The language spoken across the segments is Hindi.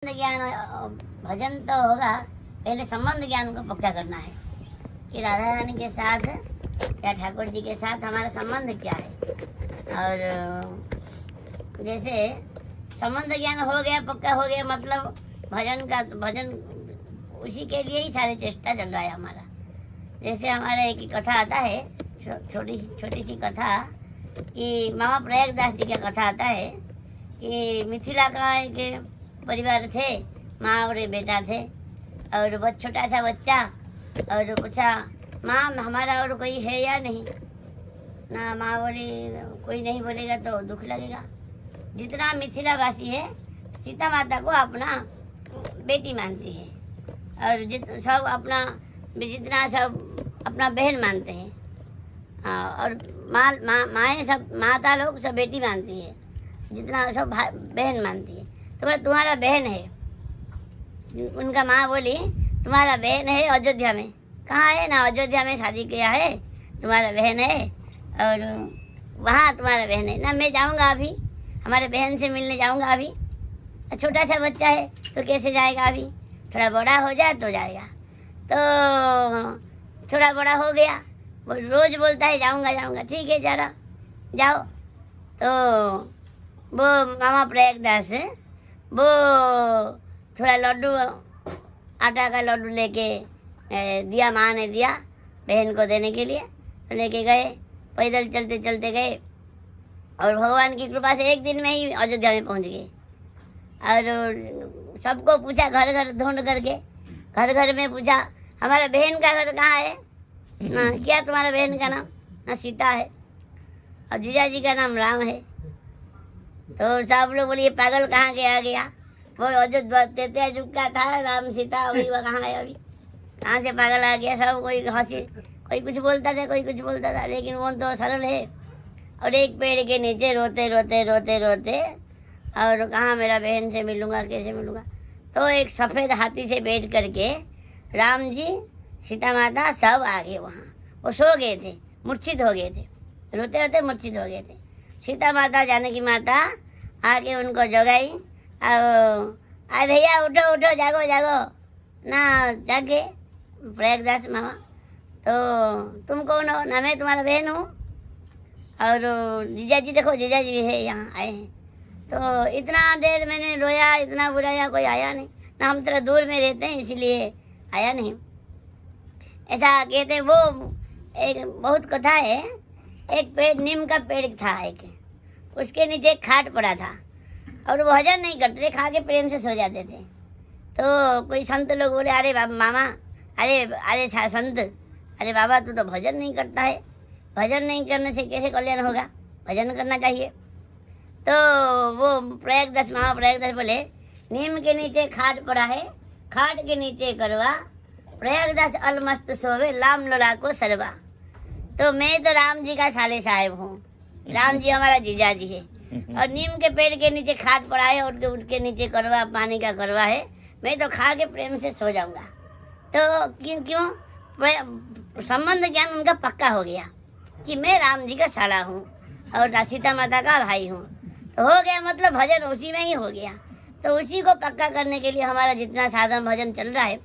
ज्ञान भजन तो होगा, पहले संबंध ज्ञान को पक्का करना है कि राधा रानी के साथ या ठाकुर जी के साथ हमारा संबंध क्या है। और जैसे संबंध ज्ञान हो गया, पक्का हो गया, मतलब भजन उसी के लिए ही सारी चेष्टा चल रहा है हमारा। जैसे हमारा एक कथा आता है, छोटी सी कथा कि मामा प्रयागदास जी का कथा आता है कि मिथिला का एक परिवार थे, माँ और बेटा थे, और बहुत छोटा सा बच्चा, और पूछा माँ हमारा और कोई है या नहीं। ना माँ बोली कोई नहीं बोलेगा तो दुख लगेगा। जितना मिथिलावासी है सीता माता को अपना बेटी मानती है, और सब अपना बहन मानते हैं। और माएँ सब माता लोग सब बेटी मानती है, जितना सब बहन मानती है। तो तुम्हारा बहन है, उनका माँ बोली तुम्हारा बहन है अयोध्या में। कहाँ है? ना अयोध्या में शादी किया है, तुम्हारा बहन है, और वहाँ तुम्हारा बहन है ना। मैं जाऊँगा अभी, हमारे बहन से मिलने जाऊँगा अभी। छोटा सा बच्चा है तो कैसे जाएगा अभी, थोड़ा बड़ा हो जाए तो जाएगा। तो थोड़ा बड़ा हो गया, वो रोज़ बोलता है जाऊँगा। ठीक है जरा जाओ। तो वो मामा प्रयागदास वो थोड़ा लड्डू, आटा का लड्डू लेके दिया, माँ ने दिया बहन को देने के लिए। तो लेके गए, पैदल चलते चलते गए, और भगवान की कृपा से एक दिन में ही अयोध्या में पहुंच गए। और सबको पूछा, घर घर ढूंढ करके, घर घर में पूछा हमारा बहन का घर कहाँ है ना, क्या तुम्हारा बहन का नाम? ना सीता है, और जीजा जी का नाम राम है। तो सब लोग बोलिए पागल कहाँ के आ गया, वो अयोध्या चुका था, राम सीता अभी वो कहाँ है, अभी कहाँ से पागल आ गया। सब कोई हंसी, कोई कुछ बोलता था, कोई कुछ बोलता था, लेकिन वो तो सरल है। और एक पेड़ के नीचे रोते रोते और कहाँ मेरा बहन से मिलूँगा, कैसे मिलूँगा। तो एक सफ़ेद हाथी से बैठ करके राम जी, सीता माता सब आ गए वहाँ। वो सो गए थे, मूर्छित हो गए थे, रोते रोते मूर्छित हो गए थे। सीता माता, जानकी माता आके उनको जगाई, अरे भैया उठो जागो ना। जागे प्रयागदास मामा, तो तुम कौन हो? ना मैं तुम्हारा बहन हूँ, और जीजा जी देखो, जीजा जी भी है, यहाँ आए हैं। तो इतना देर मैंने रोया, इतना बुलाया, कोई आया नहीं ना। हम थोड़ा दूर में रहते हैं इसलिए आया नहीं, ऐसा कहते। वो एक बहुत कथा है, एक पेड़, नीम का पेड़ था एक, उसके नीचे एक खाट पड़ा था, और वो हजम नहीं करते थे, खा के प्रेम से सो जाते थे। तो कोई संत लोग बोले, अरे बाबा मामा, अरे संत, अरे बाबा तू तो भजन नहीं करता है, भजन नहीं करने से कैसे कल्याण होगा, भजन करना चाहिए। तो वो मामा प्रयागदास बोले, नीम के नीचे खाट पड़ा है, खाट के नीचे करवा, प्रयागदास अलमस्त सोवे, लाम लोला को सरवा। तो मैं तो राम जी का साले साहेब हूँ, राम जी हमारा जीजा जी है, और नीम के पेड़ के नीचे खाट पड़ा है, और उसके नीचे करवा, पानी का करवा है, मैं तो खा के प्रेम से सो जाऊंगा। तो क्यों? संबंध ज्ञान उनका पक्का हो गया कि मैं राम जी का साला हूँ और सीता माता का भाई हूँ। तो हो गया, मतलब भजन उसी में ही हो गया। तो उसी को पक्का करने के लिए हमारा जितना साधन भजन चल रहा है,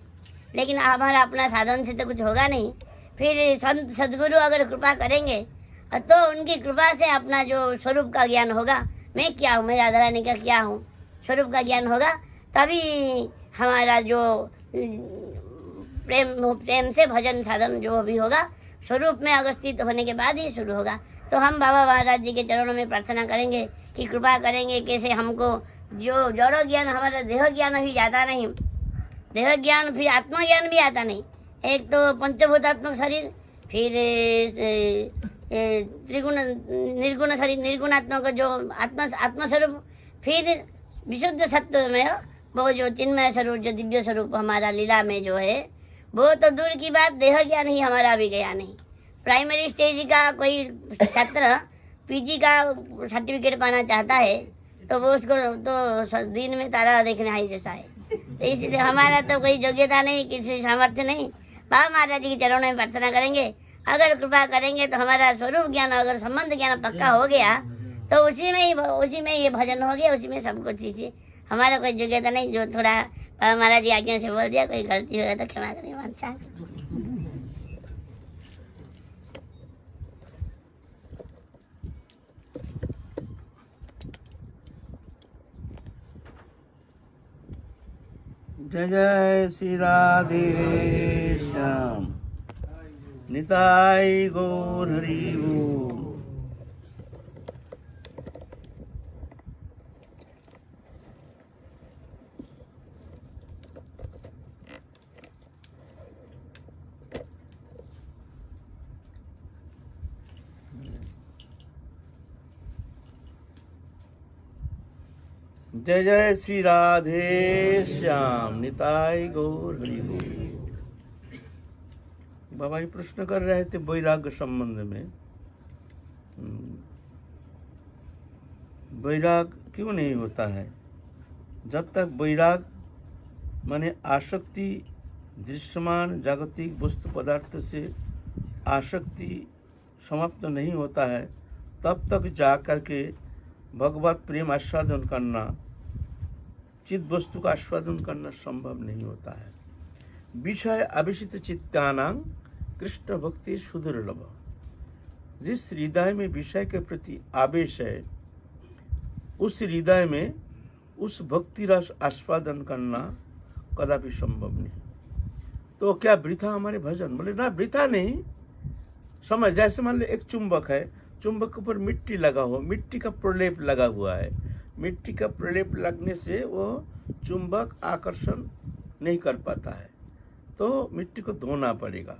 लेकिन हमारा अपना साधन से तो कुछ होगा नहीं। फिर संत सदगुरु अगर कृपा करेंगे तो उनकी कृपा से अपना जो स्वरूप का ज्ञान होगा, मैं क्या हूँ, मैं राधा रानी का क्या हूँ, स्वरूप का ज्ञान होगा, तभी हमारा जो प्रेम से भजन साधन जो भी होगा, स्वरूप में अगर स्थित होने के बाद ही शुरू होगा। तो हम बाबा महाराज जी के चरणों में प्रार्थना करेंगे कि कृपा करेंगे, कैसे हमको जो जड़ो ज्ञान, हमारा देह ज्ञान भी जाता नहीं, देह ज्ञान फिर आत्मज्ञान भी आता नहीं। एक तो पंचभूतात्मक शरीर, फिर त्रिगुण निर्गुण शरीर, निर्गुणात्मक जो आत्मस्वरूप, फिर विशुद्ध सत्व में वो जो चिन्मय स्वरूप, जो दिव्य स्वरूप हमारा लीला में जो है, वो तो दूर की बात, देह ज्ञान ही हमारा भी गया नहीं। प्राइमरी स्टेज का कोई छात्र पीजी का सर्टिफिकेट पाना चाहता है तो वो उसको तो दिन में तारा देखने आई जैसा है। तो इसलिए हमारा तो कोई योग्यता नहीं, किसी सामर्थ्य नहीं। बाबा महाराज जी के चरणों में प्रार्थना करेंगे, अगर कृपा करेंगे तो हमारा स्वरूप ज्ञान, अगर संबंध ज्ञान पक्का हो गया तो उसी में ये भजन हो गया, उसी में सब कुछ चीज़ें हमारा कोई योग्यता नहीं, जो थोड़ा बाबा महाराज की आज्ञा से बोल दिया, कोई गलती होगा तो क्षमा करिए बादशाह। जय जय श्री राधे श्याम, निताई गौर हरि बोल। जय जय श्री राधे श्याम, निताई गौर हरि बोल। बाबा जी प्रश्न कर रहे थे वैराग्य संबंध में। वैराग क्यों नहीं होता है? जब तक वैराग माने आसक्ति दृश्यमान जागतिक वस्तु पदार्थ से आसक्ति समाप्त नहीं होता है, तब तक जाकर के भगवत प्रेम आस्वादन करना, चिद वस्तु का आस्वादन करना संभव नहीं होता है। विषय आवेशित चित्तानां कृष्ण भक्ति सुदुर्लभ। जिस हृदय में विषय के प्रति आवेश है, उस हृदय में उस भक्ति रस आस्वादन करना कदापि संभव नहीं। तो क्या वृथा हमारे भजन? बोले ना, वृथा नहीं। समझ, जैसे मान लो एक चुंबक है, चुंबक के ऊपर मिट्टी लगा हो, मिट्टी का प्रलेप लगा हुआ है, मिट्टी का प्रलेप लगने से वो चुंबक आकर्षण नहीं कर पाता है, तो मिट्टी को धोना पड़ेगा।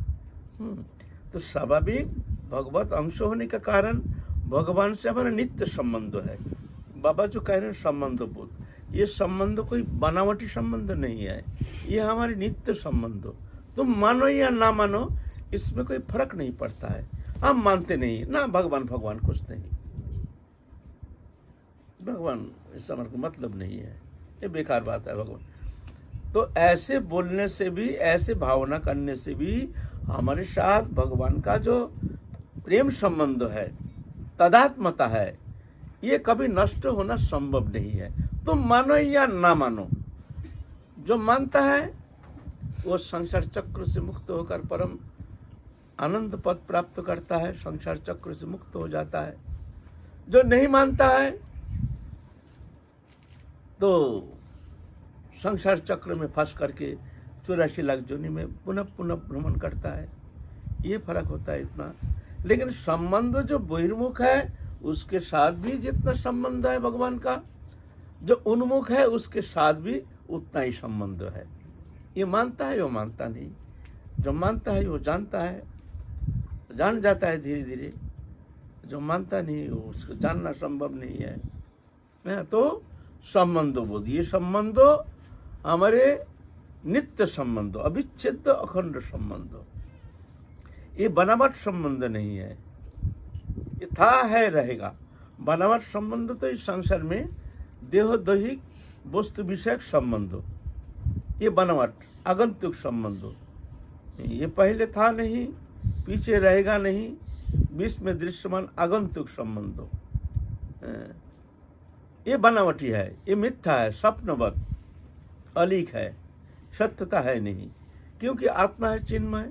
तो स्वाभाविक भगवत अंश होने का कारण भगवान से हमारा नित्य संबंध है। बाबा जो कह रहे हैं संबंध बोध, ये संबंध कोई बनावटी संबंध नहीं है, ये हमारे नित्य संबंध। तुम मानो या ना मानो, इसमें कोई फर्क नहीं पड़ता है। हम मानते नहीं ना, भगवान कुछ नहीं, भगवान इससे हमारे को मतलब नहीं है, ये बेकार बात है भगवान। तो ऐसे बोलने से भी, ऐसे भावना करने से भी हमारे साथ भगवान का जो प्रेम संबंध है, तदात्मता है, ये कभी नष्ट होना संभव नहीं है। तुम मानो या ना मानो, जो मानता है वो संसार चक्र से मुक्त होकर परम आनंद पद प्राप्त करता है, संसार चक्र से मुक्त हो जाता है। जो नहीं मानता है तो संसार चक्र में फंस करके 84 लाख जोनि में पुनः पुनः भ्रमण करता है। ये फर्क होता है इतना। लेकिन संबंध जो बहिर्मुख है उसके साथ भी जितना संबंध है भगवान का, जो उन्मुख है उसके साथ भी उतना ही संबंध है। ये मानता है, वो मानता नहीं। जो मानता है वो जानता है, जान जाता है धीरे धीरे। जो मानता नहीं वो उसको जानना संभव नहीं है। तो संबंध बोध, ये संबंध हमारे नित्य संबंध, अविच्छेद अखंड संबंध, ये बनावट संबंध नहीं है। ये था है रहेगा। बनावट संबंध तो इस संसार में देहोदैहिक वस्तु विषयक संबंध, ये बनावट आगंतुक संबंध, ये पहले था नहीं, पीछे रहेगा नहीं, विश्व में दृश्यमान आगंतुक संबंध, ये बनावटी है, ये मिथ्या है, स्वप्नवत अलीक है, सत्यता है नहीं। क्योंकि आत्मा है चिन्मय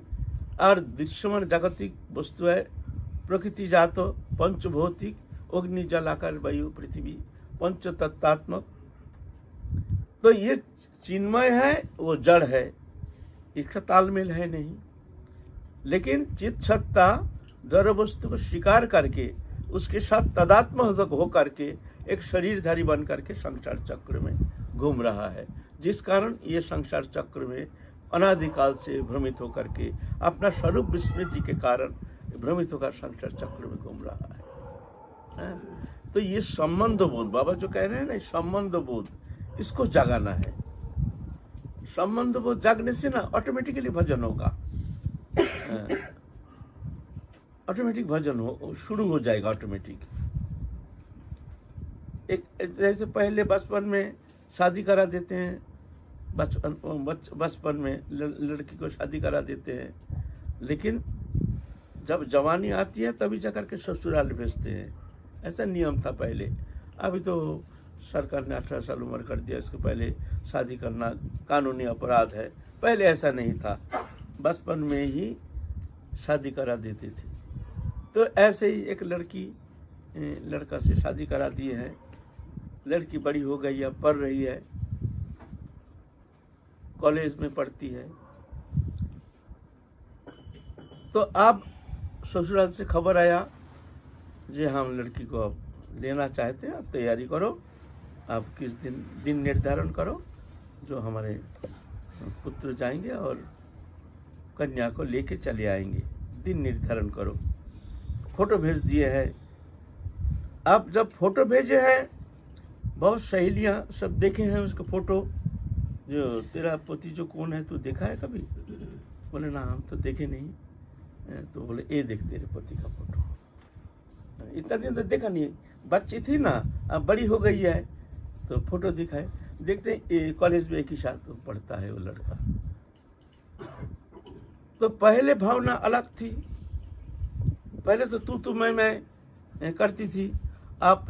और दृश्यमान जागतिक वस्तु है प्रकृति जात, पंचभौतिक, अग्नि जल आकाश वायु पृथ्वी, पंच तत्वात्मक। तो ये चिन्मय है, वो जड़ है, इसका तालमेल है नहीं। लेकिन चित सत्ता जड़ वस्तु को स्वीकार करके उसके साथ तदात्म हो करके एक शरीरधारी बन करके संसार चक्र में घूम रहा है, जिस कारण ये संसार चक्र में अनादिकाल से भ्रमित होकर के अपना स्वरूप विस्मृति के कारण भ्रमित होकर संसार चक्र में घूम रहा है। तो ये संबंध बोध, बाबा जो कह रहे हैं ना, संबंध बोध, इसको जगाना है। संबंध बोध जागने से ना ऑटोमेटिकली भजन होगा, ऑटोमेटिक भजन हो शुरू हो जाएगा ऑटोमेटिक। एक जैसे पहले बचपन में शादी करा देते हैं, बचपन में लड़की को शादी करा देते हैं, लेकिन जब जवानी आती है तभी जाकर के ससुराल भेजते हैं। ऐसा नियम था पहले। अभी तो सरकार ने 18 साल उम्र कर दिया, इसके पहले शादी करना कानूनी अपराध है। पहले ऐसा नहीं था, बचपन में ही शादी करा देते थे। तो ऐसे ही एक लड़का से शादी करा दिए हैं। लड़की बड़ी हो गई है, पढ़ रही है, कॉलेज में पढ़ती है। तो अब ससुराल से खबर आया जी हम लड़की को अब लेना चाहते हैं, आप तैयारी करो, आप किस दिन निर्धारण करो जो हमारे पुत्र जाएंगे और कन्या को लेके चले आएंगे, दिन निर्धारण करो। फोटो भेज दिए हैं। अब जब फोटो भेजे हैं, बहुत सहेलियां सब देखे हैं उसका फोटो, जो तेरा पति जो कौन है तू देखा है कभी? बोले ना हम तो देखे नहीं। तो बोले ये देख तेरे पति का फोटो। इतना दिन तो देखा नहीं, बच्ची थी ना, अब बड़ी हो गई है तो फोटो दिखाए, देखते हैं कॉलेज में एक ही साथ पढ़ता है वो लड़का। तो पहले भावना अलग थी, पहले तो तू मैं करती थी। आप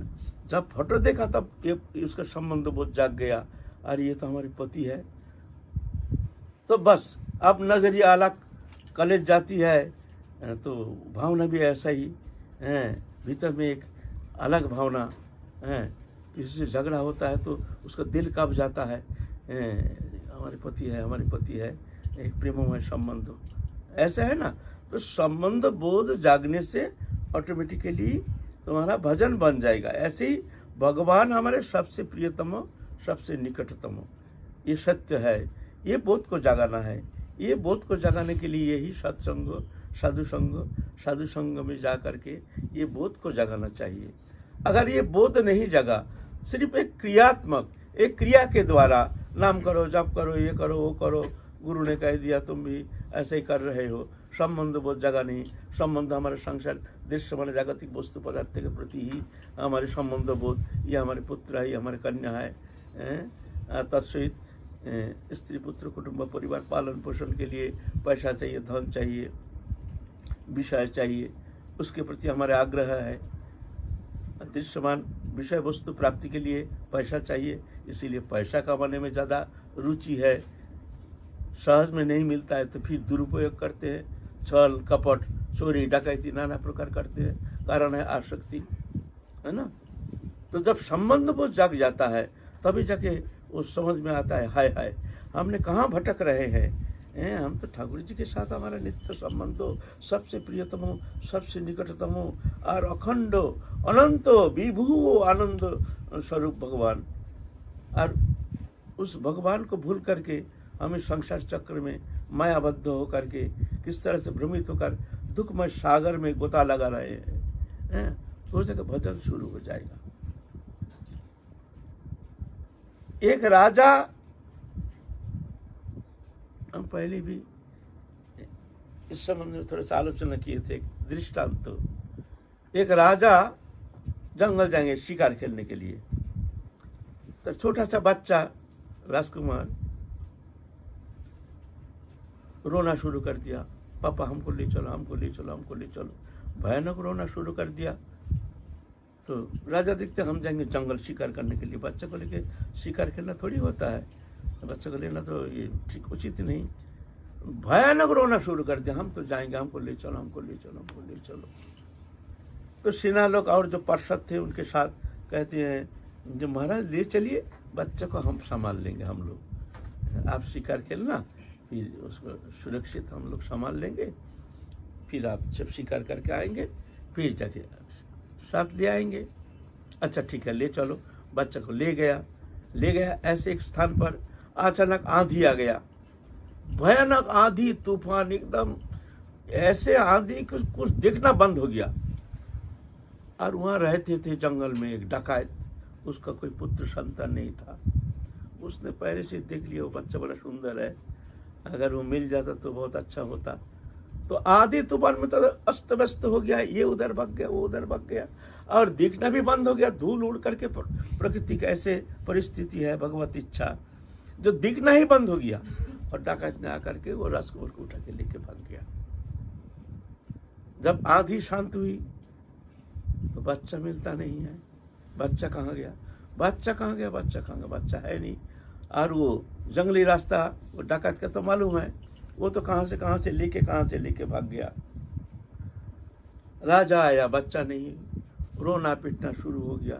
जब फोटो देखा तब ये उसका संबंध बहुत जाग गया, अरे ये तो हमारे पति है। तो बस अब नजरिया अलग, कॉलेज जाती है तो भावना भी ऐसा ही है, भीतर में एक अलग भावना है। किसी से झगड़ा होता है तो उसका दिल कांप जाता है, हमारे पति है, एक प्रेममय संबंध ऐसा है ना। तो संबंध बोध जागने से ऑटोमेटिकली तुम्हारा भजन बन जाएगा। ऐसे ही भगवान हमारे सबसे प्रियतम, सबसे निकटतम, ये सत्य है। ये बोध को जगाना है। ये बोध को जगाने के लिए यही सत्संग, साधु संग में जा करके ये बोध को जगाना चाहिए। अगर ये बोध नहीं जगा, सिर्फ एक क्रियात्मक, एक क्रिया के द्वारा नाम करो, जप करो, ये करो, वो करो, गुरु ने कह दिया तुम भी ऐसे ही कर रहे हो, संबंध बोध जगा नहीं। संबंध हमारे संसार दृश्य हमारे जागतिक वस्तु पदार्थ के प्रति ही हमारे संबंध बोध, ये हमारे पुत्र है, ये हमारे कन्या है। तत्सहित स्त्री पुत्र कुटुंब परिवार पालन पोषण के लिए पैसा चाहिए, धन चाहिए, विषय चाहिए, उसके प्रति हमारे आग्रह है। दृश्यमान विषय वस्तु प्राप्ति के लिए पैसा चाहिए, इसीलिए पैसा कमाने में ज़्यादा रुचि है। सहज में नहीं मिलता है तो फिर दुरुपयोग करते हैं, छल कपट चोरी डकैती नाना प्रकार करते हैं। कारण है आसक्ति, है ना। तो जब संबंध वो जग जाता है तभी जाके वो समझ में आता है, हाय हाय हमने कहाँ भटक रहे हैं। हम तो ठाकुर जी के साथ हमारा नित्य संबंध हो, सबसे प्रियतम हो, सबसे निकटतम हो और अखंड अनंत विभू आनंद स्वरूप भगवान। और उस भगवान को भूल करके हमें संसार चक्र में मायाबद्ध होकर के किस तरह से भ्रमित होकर दुखमय सागर में गोता लगा रहे हैं। तो जगह भजन शुरू हो जाएगा। एक राजा, हम पहले भी इस संबंध में थोड़ा सा आलोचना किए थे, दृष्टांत। एक राजा जंगल जाएंगे शिकार खेलने के लिए, तो छोटा सा बच्चा राजकुमार रोना शुरू कर दिया, पापा हमको ले चलो, हमको ले चलो, हमको ले चलो। भयानक रोना शुरू कर दिया। तो राजा देखते हम जाएंगे जंगल शिकार करने के लिए, बच्चे को लेके शिकार खेलना थोड़ी होता है, बच्चे को लेना तो ये ठीक उचित नहीं। भयानक रोना शुरू कर दिया, हम तो जाएंगे, हमको ले चलो, हमको ले चलो, हमको ले चलो। तो सेना लोग और जो पार्षद थे उनके साथ कहते हैं जो महाराज ले चलिए, बच्चे को हम संभाल लेंगे, हम लोग, आप शिकार खेलना, फिर उसको सुरक्षित हम लोग संभाल लेंगे, फिर आप जब शिकार करके आएंगे फिर जाके साथ ले आएंगे। अच्छा ठीक है, ले चलो। बच्चे को ले गया। ऐसे एक स्थान पर अचानक आंधी आ गया, भयानक आंधी तूफान, एकदम ऐसे आंधी कुछ देखना बंद हो गया। और वहाँ रहते थे जंगल में एक डकायत, उसका कोई पुत्र संतान नहीं था। उसने पहले से देख लिया वो बच्चा बड़ा सुंदर है, अगर वो मिल जाता तो बहुत अच्छा होता। तो आधी तूफान में तो अस्त व्यस्त हो गया, ये उधर भाग गया, वो उधर भाग गया, और दिखना भी बंद हो गया। धूल उड़ करके प्रकृति का ऐसे परिस्थिति है, भगवत इच्छा, जो दिखना ही बंद हो गया। और डाकत ने आकर के वो राजकुमार को उठा के लेके भाग गया। जब आधी शांत हुई तो बच्चा मिलता नहीं है। बच्चा कहाँ गया? बच्चा कहाँ गया, बच्चा कहाँ गया, बच्चा है नहीं। और वो जंगली रास्ता वो डाकत का तो मालूम है, वो तो कहाँ से लेके भाग गया। राजा आया, बच्चा नहीं, रोना पीटना शुरू हो गया।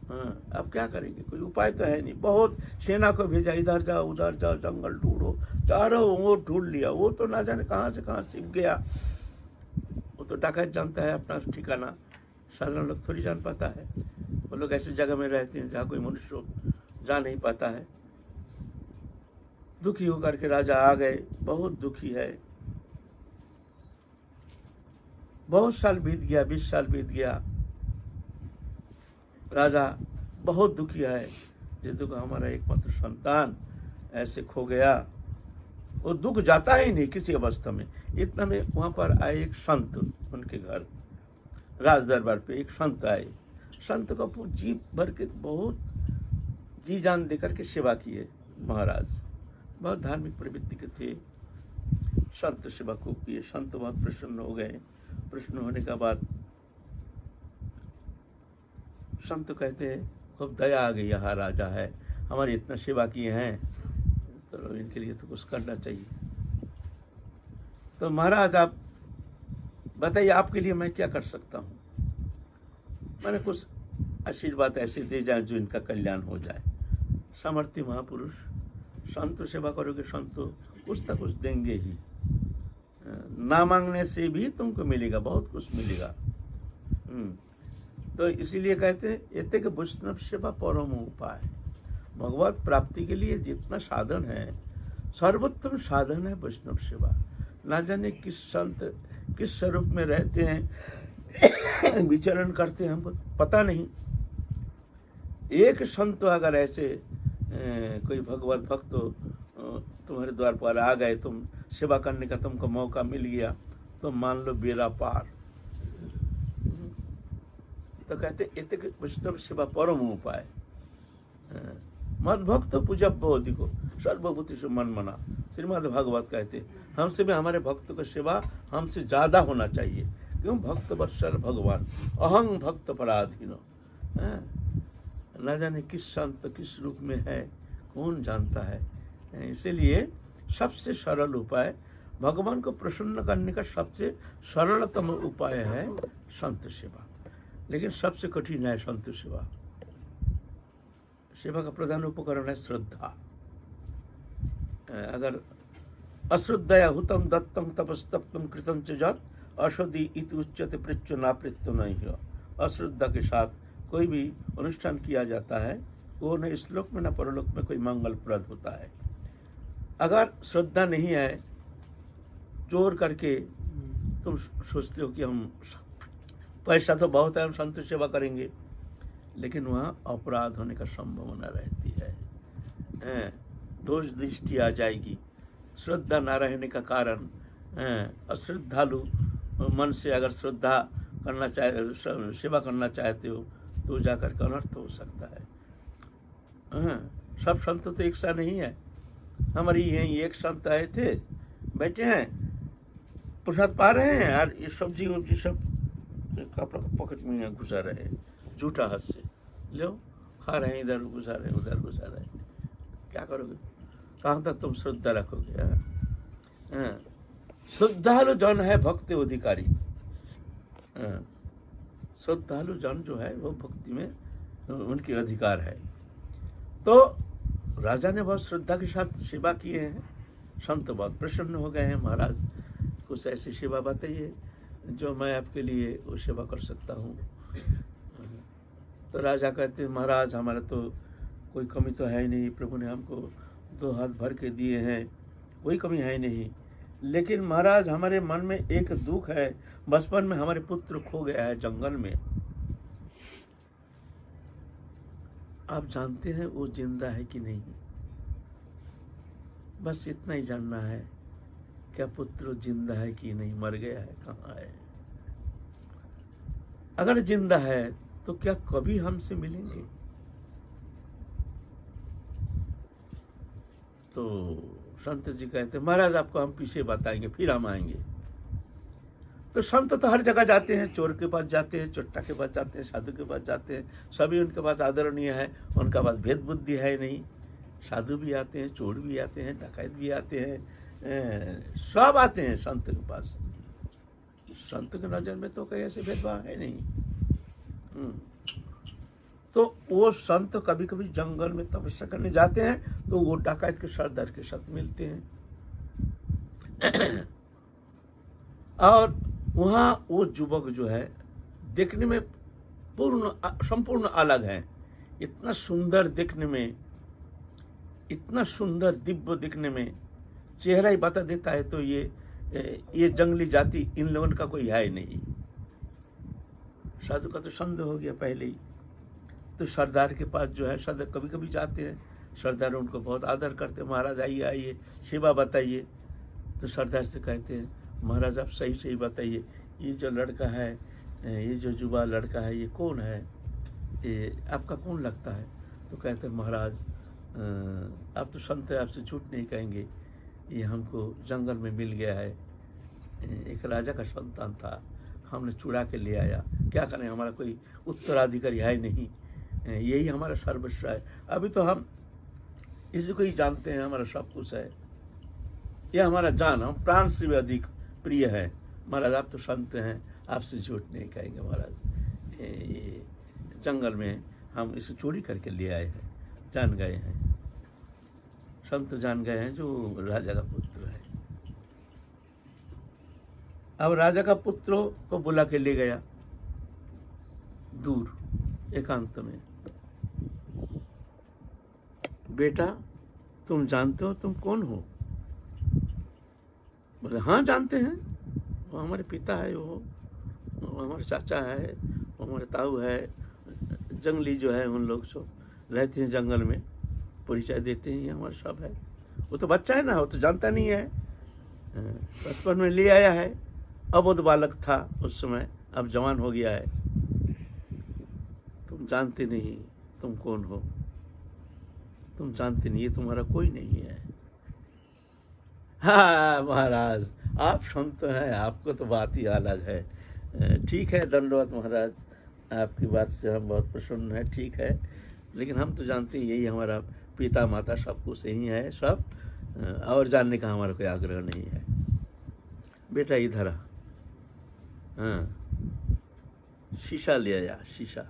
हाँ, अब क्या करेंगे, कोई उपाय तो है नहीं। बहुत सेना को भेजा, इधर जाओ उधर जाओ, जंगल ढूंढो, चारों ओर ढूंढ लिया, वो तो ना जाने कहाँ से छिप गया। वो तो डाकत जानता है अपना ठिकाना, साधारण लोग थोड़ी जान पाता है। वो लोग ऐसी जगह में रहते हैं जहाँ कोई मनुष्य जा नहीं पाता है। दुखी होकर के राजा आ गए, बहुत दुखी है। बहुत साल बीत गया, 20 साल बीत गया, राजा बहुत दुखी है, जिसको तो हमारा एकमात्र संतान ऐसे खो गया। वो दुख जाता ही नहीं किसी अवस्था में। इतना में वहाँ पर आए एक संत, उनके घर राज दरबार पे एक संत आए। संत को जी भर के बहुत जी जान देकर के सेवा किए महाराज, बहुत धार्मिक प्रवृत्ति के थे। संत सेवा को किए, संत बहुत प्रसन्न हो गए। प्रसन्न होने के बाद संत कहते हैं खूब दया आ गई, यहाँ राजा है, हमारी इतना सेवा किए हैं, तो इनके लिए तो कुछ करना चाहिए। तो महाराज आप बताइए, आपके लिए मैं क्या कर सकता हूँ। मैंने कुछ आशीर्वाद ऐसे दे जाए जो इनका कल्याण हो जाए। सामर्थ्य महापुरुष, संत सेवा करोगे, संत कुछ ना कुछ देंगे ही, ना मांगने से भी तुमको मिलेगा, बहुत कुछ मिलेगा। तो इसीलिए कहते हैं एते के वैष्णव सेवा परम उपाय। भगवत प्राप्ति के लिए जितना साधन है, सर्वोत्तम साधन है वैष्णव सेवा। ना जाने किस संत किस स्वरूप में रहते हैं, विचरण करते हैं, हमको पता नहीं। एक संत अगर ऐसे कोई भगवत भक्त तुम्हारे द्वार पर आ गए, तुम सेवा करने का तुमको मौका मिल गया, तो मान लो बेड़ा पार। तो कहते इतक वैष्णव सेवा परम उपाय। मद भक्त पूजब अधिको सर्वभूति से मन मना। श्रीमद् भागवत कहते हमसे भी हमारे भक्त का सेवा हमसे ज्यादा होना चाहिए। क्यों? भक्त वत्सल भगवान, अहं भक्त पराधीनो। न जाने किस संत किस रूप में है, कौन जानता है। इसीलिए सबसे सरल उपाय, भगवान को प्रसन्न करने का सबसे सरलतम उपाय है संत सेवा। लेकिन सबसे कठिन है संत सेवा। सेवा का प्रधान उपकरण है श्रद्धा। अगर अश्रद्धया हुतम दत्तम तपस्तप्तम कृतम च जत अशुद्धि इति उच्यते पृच्छ ना पृत्तो नहीं हो। अश्रद्धा के साथ कोई भी अनुष्ठान किया जाता है, वो न इस लोक में न परलोक में कोई मंगलप्रद होता है। अगर श्रद्धा नहीं है, चोर करके तुम सोचते हो कि हम पैसा तो बहुत है, हम संत सेवा करेंगे, लेकिन वहाँ अपराध होने का संभावना रहती है, दोष दृष्टि आ जाएगी। श्रद्धा न रहने का कारण, अश्रद्धालु मन से अगर श्रद्धा करना चाहे, सेवा करना चाहते हो, तो जाकर के अनर्थ हो सकता है। सब संत तो एक सा नहीं है। हमारी यहीं एक संत आए थे, बैठे हैं, प्रसाद पा रहे हैं, और ये सब्जी उब्जी सब कपड़ा पॉकेट में घुसा रहे हैं, झूठा हाथ से लो खा रहे हैं, इधर घुसा रहे हैं उधर घुसा रहे हैं। क्या करोगे? कहाँ तक तुम श्रद्धा रखोगे? श्रद्धालु जन है भक्ति अधिकारी। श्रद्धालु जन जो है वो भक्ति में उनके अधिकार है। तो राजा ने बहुत श्रद्धा के साथ सेवा किए हैं, संत बहुत प्रसन्न हो गए हैं। महाराज कुछ ऐसी सेवा बताइए जो मैं आपके लिए वो सेवा कर सकता हूँ। तो राजा कहते हैं महाराज हमारा तो कोई कमी तो है ही नहीं, प्रभु ने हमको 2 हाथ भर के दिए हैं, कोई कमी है ही नहीं। लेकिन महाराज हमारे मन में एक दुख है, बचपन में हमारे पुत्र खो गया है जंगल में। आप जानते हैं वो जिंदा है कि नहीं? बस इतना ही जानना है, क्या पुत्र जिंदा है कि नहीं, मर गया है, कहाँ है? अगर जिंदा है तो क्या कभी हमसे मिलेंगे? तो संत जी कहते महाराज आपको हम पीछे बताएंगे, फिर हम आएंगे। तो संत तो हर जगह जाते हैं, चोर के पास जाते हैं, चोट्टा के पास जाते हैं, साधु के पास जाते हैं, सभी उनके पास आदरणीय है, उनका पास भेद बुद्धि है नहीं। साधु भी आते हैं, चोर भी आते हैं, डकैत भी आते हैं, सब आते हैं संत के पास। संत की नजर में तो कोई ऐसे भेदभाव है नहीं। तो वो संत कभी कभी जंगल में तपस्या करने जाते हैं तो वो डकैत के सरदार के साथ मिलते हैं और वहाँ वो युवक जो है देखने में संपूर्ण अलग है। इतना सुंदर देखने में, इतना सुंदर दिव्य दिखने में, चेहरा ही बता देता है तो ये जंगली जाति इन लोगों का कोई है नहीं। साधु का तो संदेह हो गया पहले ही। तो सरदार के पास जो है सरदार कभी कभी जाते हैं, सरदार उनको बहुत आदर करते हैं, महाराज आइए आइए सेवा बताइए। तो सरदार से कहते हैं महाराज आप सही सही बताइए, ये जो लड़का है, ये जो युवा लड़का है, ये कौन है, ये आपका कौन लगता है? तो कहते हैं महाराज आप तो संत है, आपसे झूठ नहीं कहेंगे, ये हमको जंगल में मिल गया है, एक राजा का संतान था, हमने चुरा के ले आया, क्या करें, हमारा कोई उत्तराधिकारी है नहीं, यही हमारा सर्वस्व है, अभी तो हम इसी को ही जानते हैं, हमारा सब कुछ है, यह हमारा जान, हम प्राण से भी अधिक प्रिय है। महाराज आप तो संत हैं, आपसे झूठ नहीं कहेंगे महाराज, ये जंगल में हम इसे चोरी करके ले आए हैं, जान गए हैं, संत जान गए हैं जो राजा का पुत्र है। अब राजा का पुत्र को बुला के ले गया दूर एकांत में, बेटा तुम जानते हो तुम कौन हो? बोले हाँ जानते हैं, वो हमारे पिता है, वो हमारे चाचा है, वो हमारे ताऊ है, जंगली जो है उन लोग सब रहते हैं जंगल में, परिचय देते हैं, ये हमारा सब है। वो तो बच्चा है ना, वो तो जानता नहीं है, बचपन में ले आया है, अबोध बालक था उस समय, अब जवान हो गया है। तुम जानते नहीं तुम कौन हो, तुम जानते नहीं, ये तुम्हारा कोई नहीं है। हाँ महाराज आप संत हैं, आपको तो बात ही अलग है। ठीक है दंडवत महाराज, आपकी बात से हम बहुत प्रसन्न हैं, ठीक है, लेकिन हम तो जानते हैं यही हमारा पिता माता सब कुछ यही है सब, और जानने का हमारा कोई आग्रह नहीं है। बेटा इधर आ, हाँ शीशा ले आया, शीशा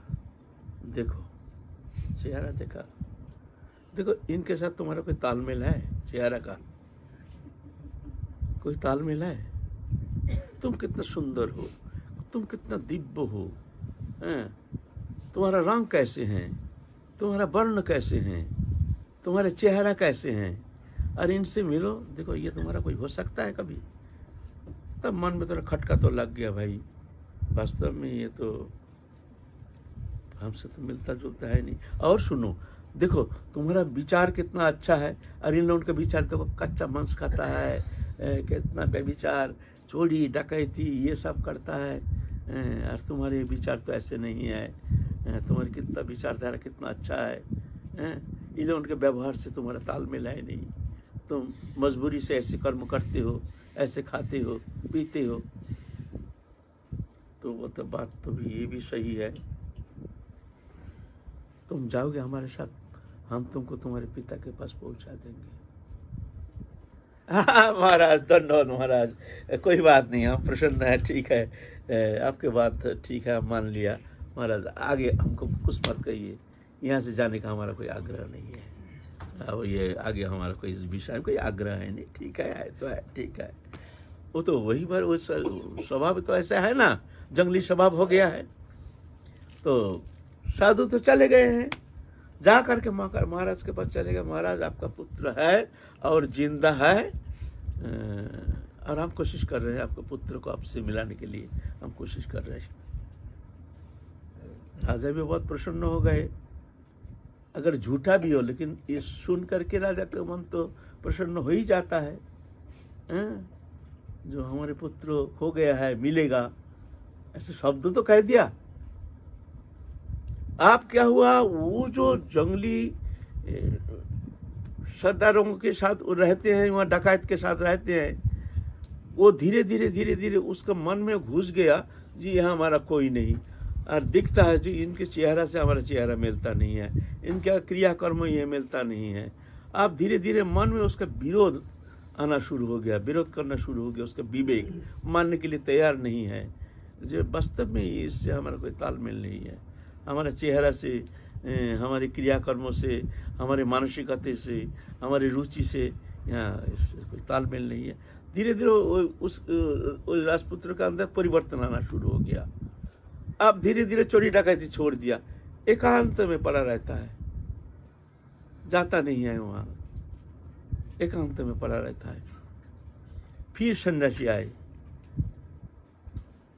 देखो, चेहरा देखा, देखो इनके साथ तुम्हारा कोई तालमेल है? चेहरा का कोई तालमेल है? तुम कितना सुंदर हो, तुम कितना दिव्य हो, तुम्हारा रंग कैसे हैं, तुम्हारा वर्ण कैसे हैं, तुम्हारे चेहरा कैसे हैं, अरे इनसे मिलो, देखो ये तुम्हारा कोई हो सकता है कभी? तब मन में थोड़ा खटका तो लग गया, भाई वास्तव में ये तो हमसे तो मिलता जुलता है नहीं। और सुनो, देखो तुम्हारा विचार कितना अच्छा है, और इन लोगों का विचार देखो, कच्चा मांस खाता है, कितना व्यभिचार, चोरी डकैती ये सब करता है, और तुम्हारे विचार तो ऐसे नहीं है, तुम्हारी कितना विचारधारा कितना अच्छा है, इन लोगों के व्यवहार से तुम्हारा तालमेल है नहीं, तुम मजबूरी से ऐसे कर्म करते हो, ऐसे खाते हो पीते हो। तो वो तो बात तो भी ये भी सही है, तुम जाओगे हमारे साथ, हम तुमको तुम्हारे पिता के पास पहुंचा देंगे। हाँ महाराज धन्यवाद महाराज, कोई बात नहीं, हम प्रसन्न है, ठीक है, आपके बात ठीक है, हम मान लिया महाराज, आगे हमको कुछ मत कहिए, यहाँ से जाने का हमारा कोई आग्रह नहीं है, अब ये आगे हमारा कोई इस विषय में कोई आग्रह है नहीं, ठीक है तो है, ठीक है। वो तो वही पर वो स्वभाव तो ऐसा है ना, जंगली स्वभाव हो गया है। तो साधु तो चले गए हैं, जा करके महाराज के पास चले गए, महाराज आपका पुत्र है और जिंदा है, और हम कोशिश कर रहे हैं आपके पुत्र को आपसे मिलाने के लिए, हम कोशिश कर रहे हैं। राजा भी बहुत प्रसन्न हो गए, अगर झूठा भी हो लेकिन ये सुन करके राजा का मन तो प्रसन्न हो ही जाता है, जो हमारे पुत्र खो गया है मिलेगा, ऐसे शब्द तो कह दिया। आप क्या हुआ, वो जो जंगली सरदारों के साथ रहते हैं, वहाँ डकैत के साथ रहते हैं, वो धीरे धीरे उसका मन में घुस गया जी यहाँ हमारा कोई नहीं, और दिखता है जी इनके चेहरा से हमारा चेहरा मिलता नहीं है, इनका क्रियाकर्म ये मिलता नहीं है। अब धीरे धीरे मन में उसका विरोध आना शुरू हो गया, विरोध करना शुरू हो गया, उसका विवेक मानने के लिए तैयार नहीं है जो वास्तव में इससे हमारा कोई तालमेल नहीं है, हमारा चेहरा से, हमारे क्रियाकर्मों से, हमारे मानसिकता से, हमारी रुचि से यहाँ इससे कोई तालमेल नहीं है। धीरे धीरे उस राजपुत्र का अंदर परिवर्तन आना शुरू हो गया। अब धीरे धीरे चोरी डकैती छोड़ दिया, एकांत में पड़ा रहता है, जाता नहीं है वहाँ, एकांत में पड़ा रहता है। फिर सन्यासी आए,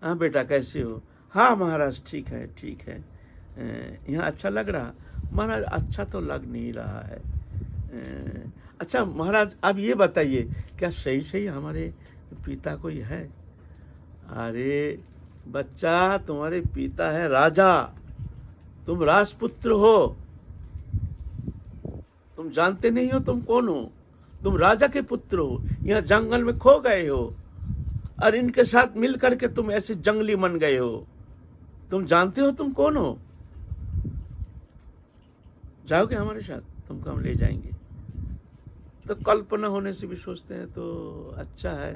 हाँ बेटा कैसे हो? हाँ महाराज ठीक है ठीक है, यहाँ अच्छा लग रहा? महाराज अच्छा तो लग नहीं रहा है। अच्छा महाराज अब ये बताइए क्या सही सही हमारे पिता कोई है? अरे बच्चा तुम्हारे पिता है राजा, तुम राजपुत्र हो, तुम जानते नहीं हो तुम कौन हो, तुम राजा के पुत्र हो, यहाँ जंगल में खो गए हो और इनके साथ मिल करके तुम ऐसे जंगली बन गए हो, तुम जानते हो तुम कौन हो? जाओगे हमारे साथ, तुमको हम ले जाएंगे। तो कल्पना होने से भी सोचते हैं तो अच्छा है,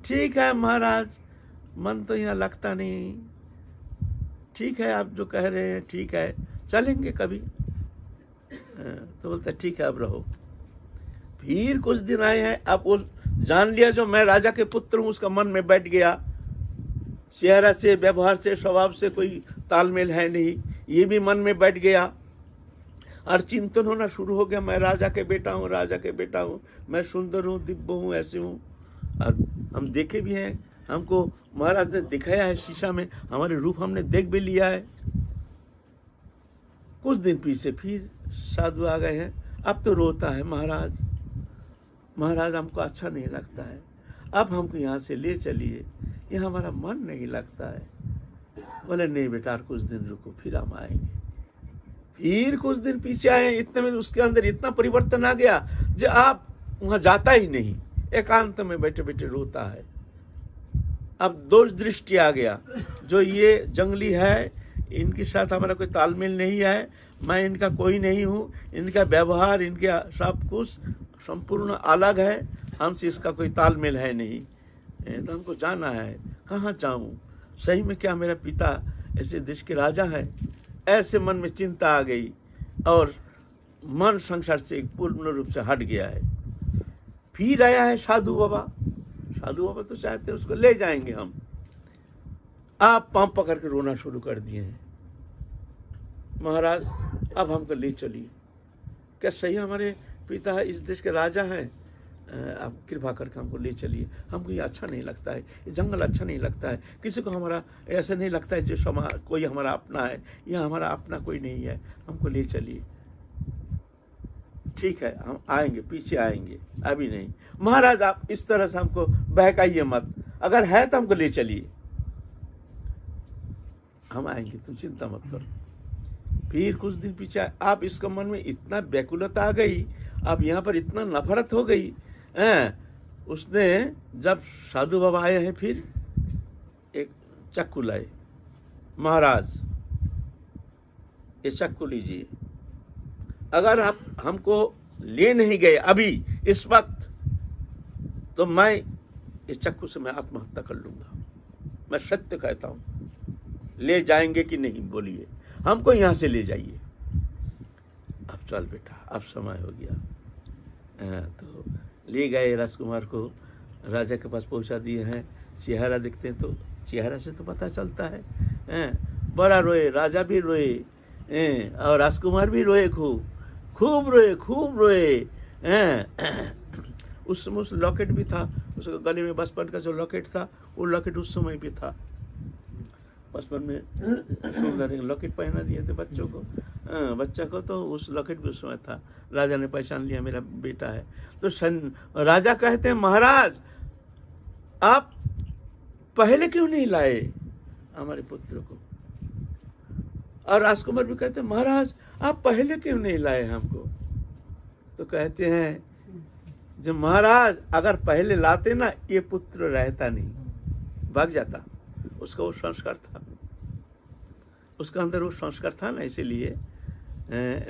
ठीक है महाराज, मन तो यहाँ लगता नहीं, ठीक है आप जो कह रहे हैं ठीक है, चलेंगे कभी। तो बोलता है ठीक है अब रहो। फिर कुछ दिन आए हैं, अब वो जान लिया जो मैं राजा के पुत्र हूँ, उसका मन में बैठ गया, चेहरा से, व्यवहार से, स्वभाव से कोई तालमेल है नहीं, ये भी मन में बैठ गया और चिंतन होना शुरू हो गया, मैं राजा के बेटा हूँ, राजा के बेटा हूँ, मैं सुंदर हूँ, दिव्य हूँ, ऐसे हूँ। और हम देखे भी हैं, हमको महाराज ने दिखाया है शीशा में, हमारे रूप हमने देख भी लिया है। कुछ दिन पीछे फिर साधु आ गए हैं, अब तो रोता है, महाराज महाराज हमको अच्छा नहीं लगता है, अब हमको यहाँ से ले चलिए, यहाँ हमारा मन नहीं लगता है। बोले नहीं बेटा और कुछ दिन रुको, फिर हम आएंगे। फिर कुछ दिन पीछे आए, इतने में उसके अंदर इतना परिवर्तन आ गया जो आप वहाँ जाता ही नहीं, एकांत में बैठे बैठे रोता है। अब दोष दृष्टि आ गया, जो ये जंगली है इनके साथ हमारा कोई तालमेल नहीं है, मैं इनका कोई नहीं हूँ, इनका व्यवहार, इनके सब कुछ संपूर्ण अलग है, हमसे इसका कोई तालमेल है नहीं। तो हमको जाना है, कहाँ जाऊँ? सही में क्या मेरा पिता ऐसे देश के राजा है? ऐसे मन में चिंता आ गई और मन संसार से पूर्ण रूप से हट गया है। फिर आया है साधु बाबा, साधु बाबा तो चाहते हैं उसको ले जाएंगे हम, आप पांव पकड़ के रोना शुरू कर दिए हैं, महाराज अब हमको ले चलिए, क्या सही हमारे पिता है, इस देश के राजा हैं, आप कृपा करके हमको ले चलिए, हमको ये अच्छा नहीं लगता है, ये जंगल अच्छा नहीं लगता है, किसी को हमारा ऐसा नहीं लगता है जो समाज कोई हमारा अपना है, यह हमारा अपना कोई नहीं है, हमको ले चलिए। ठीक है हम आएंगे, पीछे आएंगे, अभी नहीं। महाराज आप इस तरह से हमको बहकाइए मत, अगर है तो हमको ले चलिए, हम आएंगे, तुम चिंता मत करो। फिर कुछ दिन पीछे आप, इसका मन में इतना व्याकुलता आ गई, अब यहाँ पर इतना नफरत हो गई, उसने जब साधु बाबा आए हैं फिर एक चक्कू लाए, महाराज ये चक्कू लीजिए, अगर आप हमको ले नहीं गए अभी इस वक्त तो मैं इस चक्कू से मैं आत्महत्या कर लूंगा, मैं सत्य कहता हूँ। ले जाएंगे कि नहीं बोलिए, हमको यहाँ से ले जाइए। अब चल बेटा अब समय हो गया। तो ले गए राजकुमार को, राजा के पास पहुंचा दिए हैं। चेहरा देखते हैं तो चेहरा से तो पता चलता है, बड़ा रोए, राजा भी रोए और राजकुमार भी रोए, खूब रोए। उस समय उस लॉकेट भी था, उसके गले में बचपन का जो लॉकेट था वो लॉकेट उस समय भी था। बचपन में सुंदर लॉकेट पहना दिए थे बच्चों को, बच्चा को, तो उस लॉकेट भी उस समय था। राजा ने पहचान लिया मेरा बेटा है। तो राजा कहते हैं महाराज आप पहले क्यों नहीं लाए हमारे पुत्र को? और राजकुमार भी कहते हैं महाराज आप पहले क्यों नहीं लाए हमको? तो कहते हैं जो महाराज अगर पहले लाते ना, ये पुत्र रहता नहीं, भाग जाता। उसका वो संस्कार था, उसका अंदर वो संस्कार था ना, इसीलिए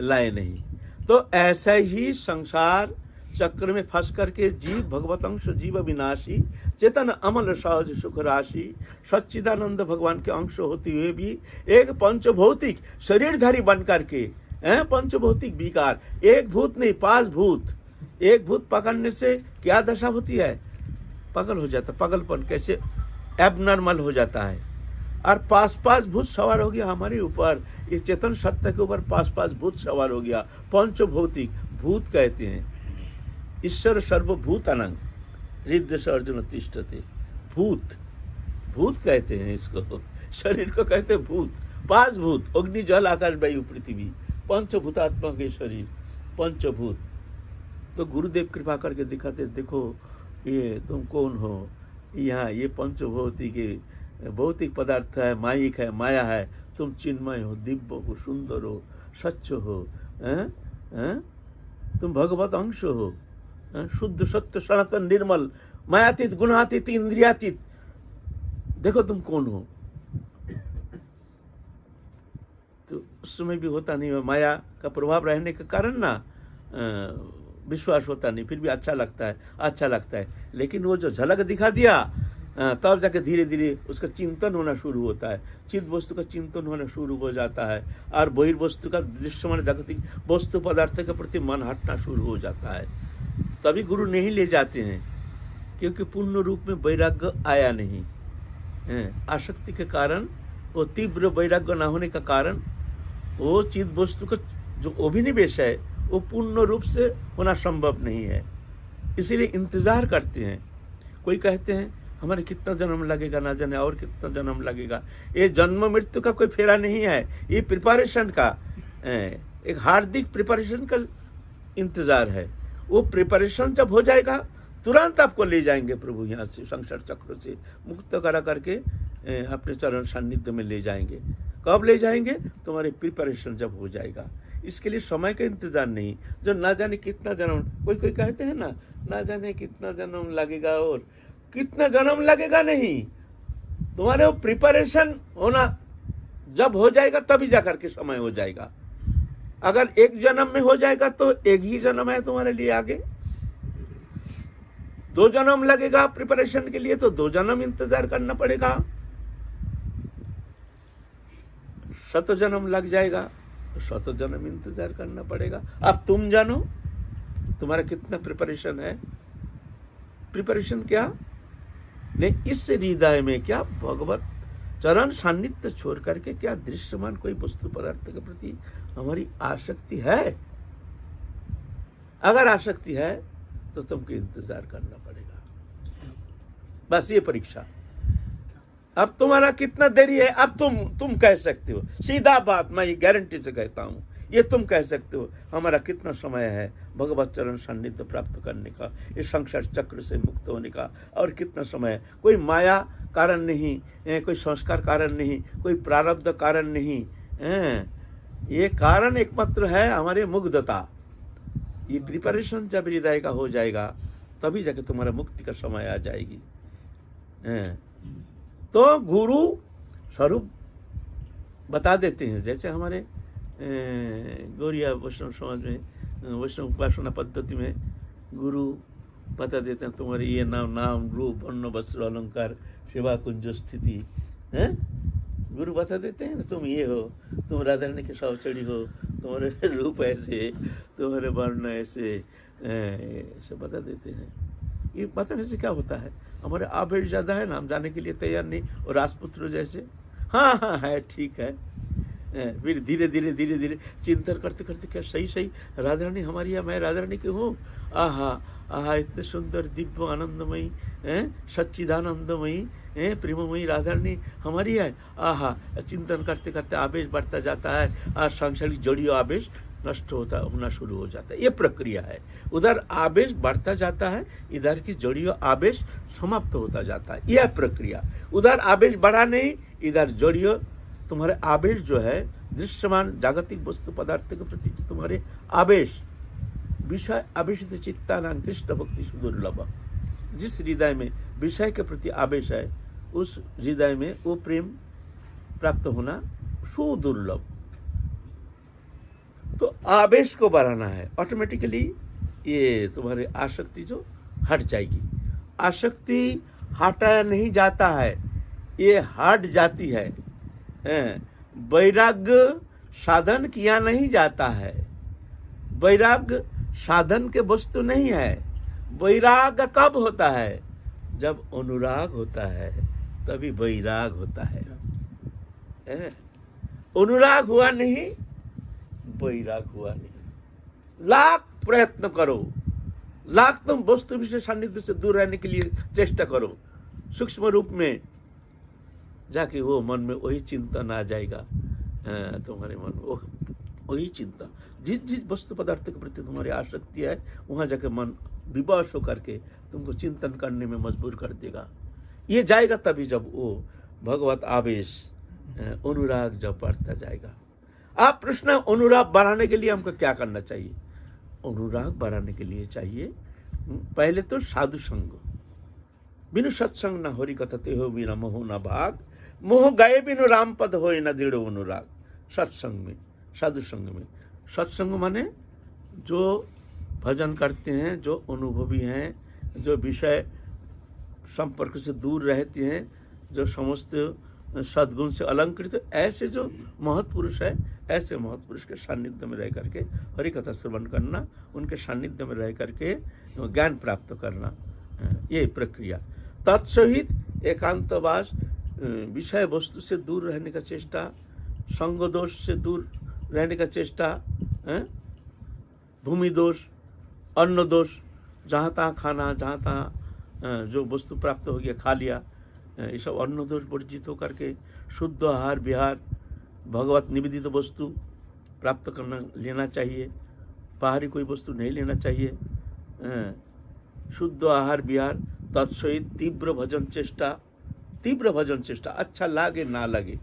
लाए नहीं। तो ऐसा ही संसार चक्र में फंस करके जीव भगवत अंश जीव अविनाशी चेतन अमल सहज सुख राशि सच्चिदानंद भगवान के अंश होते हुए भी एक पंचभौतिक शरीरधारी बन करके पंचभौतिक विकार, एक भूत नहीं 5 भूत, एक भूत पकड़ने से क्या दशा होती है? पागल हो जाता, पागलपन कैसे एबनॉर्मल हो जाता है। और 5 भूत सवार हो गया हमारे ऊपर, इस चेतन सत्ता के ऊपर 5 भूत सवार हो गया। पंचभौतिक भूत कहते हैं। ईश्वर सर्वभूत अनंग हृदय से अर्जुन तिष्ठते। भूत, भूत कहते हैं इसको, शरीर को कहते हैं भूत। 5 भूत, अग्नि जल आकाश वायु पृथ्वी, पंचभूतात्मा के शरीर, पंचभूत। तो गुरुदेव कृपा करके दिखाते, देखो ये तुम कौन हो, यहाँ ये पंचभौतिक के भौतिक पदार्थ है, माइक है, माया है, तुम चिन्मय हो, दिव्य हो, सुंदर हो, सच्च हो, तुम भगवत अंश हो, शुद्ध सत्य सनातन निर्मल मायातीत गुणातीत इंद्रियातीत। देखो तुम कौन हो। तो उस समय भी होता नहीं, माया का प्रभाव रहने के कारण ना विश्वास होता नहीं, फिर भी अच्छा लगता है। लेकिन वो जो झलक दिखा दिया तब जाके धीरे धीरे उसका चिंतन होना शुरू होता है, चित्त वस्तु का चिंतन होना शुरू हो जाता है, और बहिर्वस्तु का दृश्यमान जागतिक वस्तु पदार्थ के प्रति मन हटना शुरू हो जाता है। तभी गुरु नहीं ले जाते हैं, क्योंकि पूर्ण रूप में वैराग्य आया नहीं। आसक्ति के कारण, वो तीव्र वैराग्य न होने का कारण, वो चित्त वस्तु का जो अभिनिवेश है वो पूर्ण रूप से होना संभव नहीं है। इसीलिए इंतजार करते हैं। कोई कहते हैं हमारे कितना जन्म लगेगा, ना जाने और कितना जन्म लगेगा। ये जन्म मृत्यु का कोई फेरा नहीं है, ये प्रिपरेशन का एक हार्दिक प्रिपरेशन का इंतजार है। वो प्रिपरेशन जब हो जाएगा तुरंत आपको ले जाएंगे प्रभु, यहाँ से संसार चक्र से मुक्त करा करके अपने चरण सान्निध्य में ले जाएंगे। कब ले जाएंगे? तुम्हारे प्रिपरेशन जब हो जाएगा। इसके लिए समय का इंतजार नहीं, जो ना जाने कितना जन्म, कोई कहते हैं ना जाने कितना जन्म लगेगा, और कितना जन्म लगेगा नहीं, तुम्हारे वो प्रिपरेशन होना जब हो जाएगा तभी जाकर के समय हो जाएगा। अगर एक जन्म में हो जाएगा तो एक ही जन्म है तुम्हारे लिए, आगे 2 जन्म लगेगा प्रिपरेशन के लिए तो 2 जन्म इंतजार करना पड़ेगा। 100 जन्म लग जाएगा तो 100 जन्म इंतजार करना पड़ेगा। अब तुम जानो तुम्हारा कितना प्रिपरेशन है। प्रिपरेशन क्या नहीं, इस हृदय में क्या भगवत चरण सान्निध्य छोड़ करके क्या दृश्यमान कोई वस्तु पदार्थ के प्रति हमारी आसक्ति है? अगर आसक्ति है तो तुमको इंतजार करना पड़ेगा। बस ये परीक्षा। अब तुम्हारा कितना देरी है, अब तुम कह सकते हो, सीधा बात मैं ये गारंटी से कहता हूं, ये तुम कह सकते हो हमारा कितना समय है भगवत चरण सान्निध्य प्राप्त करने का, इस संसार चक्र से मुक्त होने का, और कितना समय है। कोई माया कारण नहीं, कोई संस्कार कारण नहीं, कोई प्रारब्ध कारण नहीं, ये कारण एकमात्र है हमारे मुग्धता। ये प्रिपरेशन जब हृदय का हो जाएगा तभी जाके तुम्हारा मुक्ति का समय आ जाएगी। तो गुरु स्वरूप बता देते हैं, जैसे हमारे गौड़िया वैष्णव समाज में वैष्णव उपासना पद्धति में गुरु बता देते हैं तुम्हारे ये नाम रूप वर्ण वस्त्र अलंकार सेवा कुंज स्थिति है। गुरु बता देते हैं तुम ये हो, तुम राधा रानी के सावचड़ी हो, तुम्हारे रूप ऐसे, तुम्हारे वर्ण ऐसे बता देते हैं। ये बताने से क्या होता है, हमारे आवेश ज़्यादा है ना, हम जाने के लिए तैयार नहीं। और राजपुत्र जैसे हाँ है ठीक है, फिर धीरे धीरे चिंतन करते करते क्या सही राधा रानी हमारी है, मैं राधा रानी की हूँ। आहा इतने सुंदर दिव्य आनंदमयी सच्चिदानंदमयी प्रेममयी राधा रानी हमारी है। आहा चिंतन करते करते आवेश बढ़ता जाता है और सांसारिक जड़ीय आवेश नष्ट होना शुरू हो जाता है। ये प्रक्रिया है। उधर आवेश बढ़ता जाता है, इधर की जड़ीय आवेश समाप्त होता जाता है। यह प्रक्रिया। उधर आवेश बढ़ा नहीं, इधर जड़ीय तुम्हारे आवेश जो है दृश्यमान जागतिक वस्तु पदार्थ के प्रति तुम्हारे आवेश विषय आवेशित चित्तानां कृष्ण भक्ति सुदुर्लभ। जिस हृदय में विषय के प्रति आवेश है उस हृदय में वो प्रेम प्राप्त होना सुदुर्लभ। तो आवेश को बढ़ाना है, ऑटोमेटिकली ये तुम्हारे आसक्ति जो हट जाएगी। आसक्ति हटाया नहीं जाता है, ये हट जाती है। वैराग्य साधन किया नहीं जाता है, वैराग्य साधन के वस्तु नहीं है। वैराग्य कब होता है? जब अनुराग होता है तभी वैराग होता है। अनुराग हुआ नहीं, वैराग हुआ नहीं। लाख प्रयत्न करो, लाख तुम वस्तु विषय सानिध्य से दूर रहने के लिए चेष्टा करो, सूक्ष्म रूप में जाके वो मन में वही चिंतन आ जाएगा। तुम्हारे मन में वही चिंतन, जिस जिस वस्तु पदार्थ के प्रति तुम्हारी आसक्ति है वहां जाके मन विवश होकर के तुमको चिंतन करने में मजबूर कर देगा। ये जाएगा तभी जब वो भगवत आवेश अनुराग जब बढ़ता जाएगा। आप प्रश्न, अनुराग बढ़ाने के लिए हमको क्या करना चाहिए? अनुराग बढ़ाने के लिए चाहिए पहले तो साधु संग। बिनु सत्संग न होरी कथा ते हो बिना मोह न भाग, मोह गए बिनु राम पद होए न दृढ़ अनुराग। सत्संग में, साधु संग में। सत्संग माने जो भजन करते हैं, जो अनुभवी हैं, जो विषय संपर्क से दूर रहते हैं, जो समस्त सद्गुण से अलंकृत, ऐसे जो महत्पुरुष है, ऐसे महत्पुरुष के सानिध्य में रह करके हरि कथा श्रवण करना, उनके सानिध्य में रह करके ज्ञान प्राप्त करना, ये प्रक्रिया। तत्सहित एकांतवास, विषय वस्तु से दूर रहने का चेष्टा, संग दोष से दूर रहने का चेष्टा, भूमि दोष, अन्न दोष, जहाँ तहाँ खाना, जहाँ तहाँ जो वस्तु प्राप्त हो गया खा लिया, ये सब अन्न दोष वर्जित होकर के शुद्ध आहार विहार, भगवत निवेदित वस्तु प्राप्त करना लेना चाहिए। बाहरी कोई वस्तु नहीं लेना चाहिए। शुद्ध आहार विहार, तत्सहित तीव्र भजन चेष्टा, तीव्र भजन चेष्टा। अच्छा लागे ना लगे,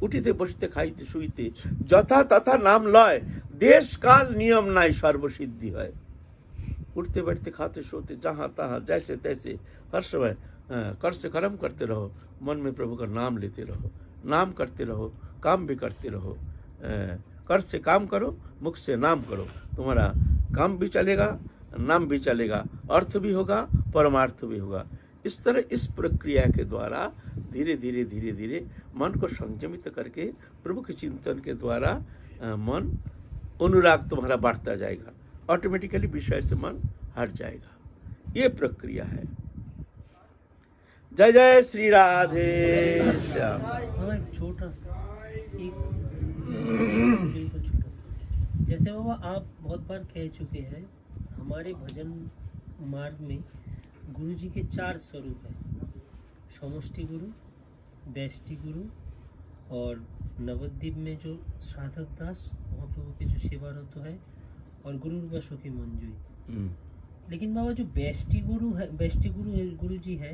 उठिते बसिते खाइते शुइते যথা तथा नाम लय, देश काल नियम नाई सर्वसिद्धि है। उठते बैठते खाते सोते जहाँ तहाँ जैसे तैसे हर समय कर से कर्म करते रहो, मन में प्रभु का नाम लेते रहो, नाम करते रहो, काम भी करते रहो। कर से काम करो, मुख से नाम करो, तुम्हारा काम भी चलेगा, नाम भी चलेगा, अर्थ भी होगा, परमार्थ भी होगा। इस तरह इस प्रक्रिया के द्वारा धीरे धीरे धीरे धीरे मन को संयमित करके प्रभु के चिंतन के द्वारा मन अनुराग तुम्हारा बढ़ता जाएगा, ऑटोमेटिकली विषय से मन हट जाएगा। ये प्रक्रिया है। जय जय श्री राधे श्याम। छोटा सा जैसे बाबा आप बहुत बार कह चुके हैं, हमारे भजन मार्ग में गुरु जी के 4 स्वरूप हैं, समष्टि गुरु, व्यष्टि गुरु और नवद्वीप में जो साधक दास महाप्रभु के जो सेवारत है, और गुरु बसो की मंजूरी। लेकिन बाबा जो व्यष्टि गुरु है, व्यष्टि गुरु जी है,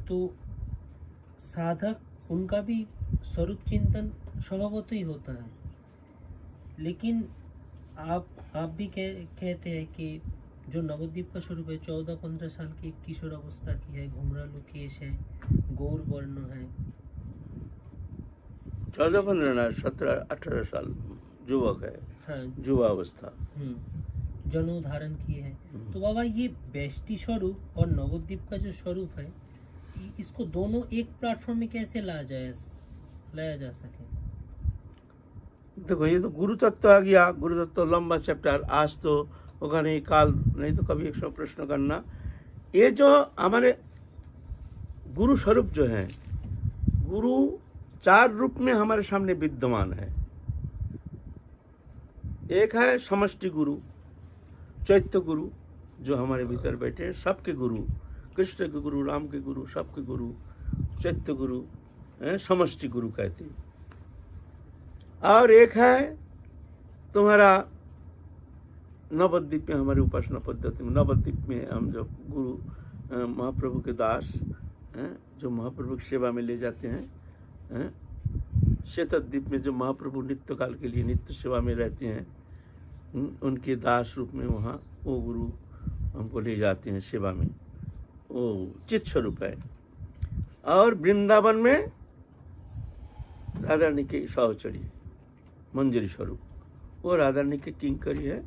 तो साधक उनका भी स्वरूप चिंतन स्वभावतः ही होता है। लेकिन आप भी कहते हैं कि जो नवद्वीप का स्वरूप है 14-15 साल की किशोर अवस्था की है, घुंघरालू केश है, गौर वर्ण है। 14-15 ना 17-18 साल युवक है। हाँ, युवा अवस्था। जनेऊ धारण किए है। तो बाबा ये व्यष्टि स्वरूप और नवद्वीप का जो स्वरूप है, इसको दोनों एक प्लेटफॉर्म में कैसे लाया जा सके? देखो, ये तो गुरु तत्व आ गया। गुरु तत्व लंबा चैप्टर, आज तो होगा नहीं, काल नहीं तो कभी 100 प्रश्न करना। ये जो हमारे गुरु स्वरूप जो है, गुरु 4 रूप में हमारे सामने विद्यमान है। एक है समष्टि गुरु, चैत्य गुरु, जो हमारे भीतर बैठे हैं, सबके गुरु, कृष्ण के गुरु, राम के गुरु, सबके गुरु, चैत्य गुरु, समष्टि गुरु कहते हैं। और एक है तुम्हारा नवद्वीप में, हमारी उपासना पद्धति में नवद्वीप में हम जो गुरु महाप्रभु के दास जो महाप्रभु की सेवा में ले जाते हैं, श्वेतद्वीप में जो महाप्रभु नित्य काल के लिए नित्य सेवा में रहते हैं, उनके दास रूप में वहाँ वो गुरु हमको ले जाते हैं सेवा में, वो चित स्वरूप है। और वृंदावन में राधा रानी के सहचरी मंजरी स्वरूप, वो राधा रानी के किंकरी है,